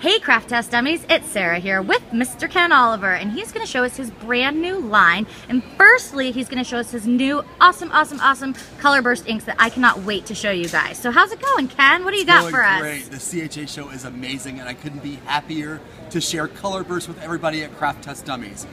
Hey Craft Test Dummies, it's Sarah here with Mr. Ken Oliver, and he's going to show us his brand new line. And firstly, he's going to show us his new awesome color burst inks that I cannot wait to show you guys. So how's it going, Ken? What do you got for us? Great. The CHA show is amazing, and I couldn't be happier to share Color Burst with everybody at Craft Test Dummies.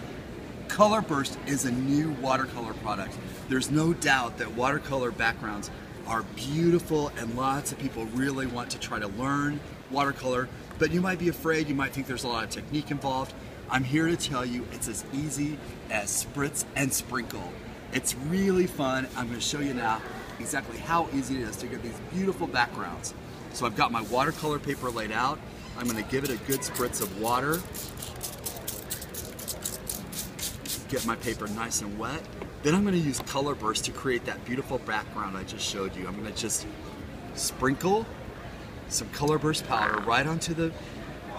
Color Burst is a new watercolor product. There's no doubt that watercolor backgrounds are beautiful, and lots of people really want to try to learn watercolor, but you might be afraid, you might think there's a lot of technique involved. I'm here to tell you it's as easy as spritz and sprinkle. It's really fun. I'm going to show you now exactly how easy it is to get these beautiful backgrounds. So I've got my watercolor paper laid out. I'm going to give it a good spritz of water. Get my paper nice and wet. Then I'm going to use Color Burst to create that beautiful background I just showed you. I'm going to just sprinkle some Color Burst powder right onto the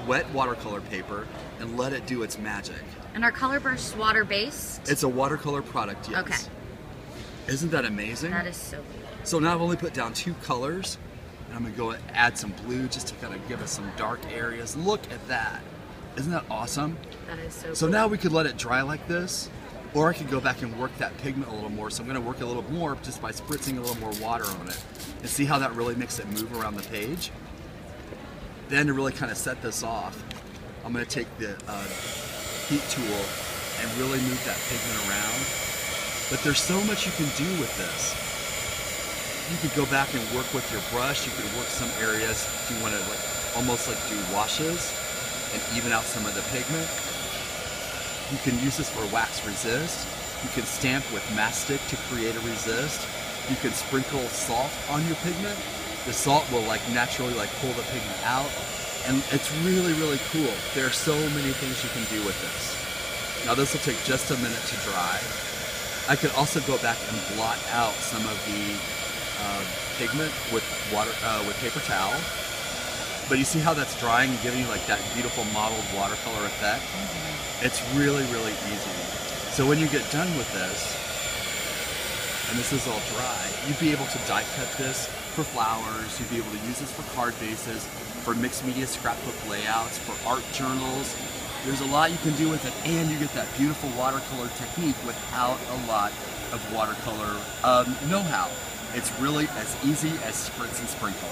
wet watercolor paper and let it do its magic. And our Color Burst water based? It's a watercolor product, yes. Okay. Isn't that amazing? That is so cool. So now I've only put down 2 colors, and I'm going to go and add some blue just to kind of give us some dark areas. Look at that. Isn't that awesome? That is so cool. So now we could let it dry like this, or I could go back and work that pigment a little more. So I'm going to work a little more just by spritzing a little more water on it. And see how that really makes it move around the page? Then to really kind of set this off, I'm going to take the heat tool and really move that pigment around. But there's so much you can do with this. You could go back and work with your brush. You could work some areas if you want to almost like do washes and even out some of the pigment. You can use this for wax resist. You can stamp with mastic to create a resist. You can sprinkle salt on your pigment. The salt will naturally pull the pigment out, and it's really cool. There are so many things you can do with this. Now this will take just a minute to dry. I could also go back and blot out some of the pigment with paper towel. But you see how that's drying and giving you that beautiful mottled watercolor effect? It's really easy. So when you get done with this, and this is all dry, you'd be able to die cut this for flowers, you'd be able to use this for card bases, for mixed media scrapbook layouts, for art journals. There's a lot you can do with it, and you get that beautiful watercolor technique without a lot of watercolor know-how. It's really as easy as spritz and sprinkle.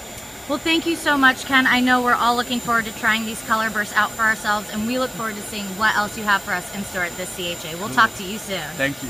Well, thank you so much, Ken. I know we're all looking forward to trying these color bursts out for ourselves, and we look forward to seeing what else you have for us in store at this CHA. We'll talk to you soon. Thank you.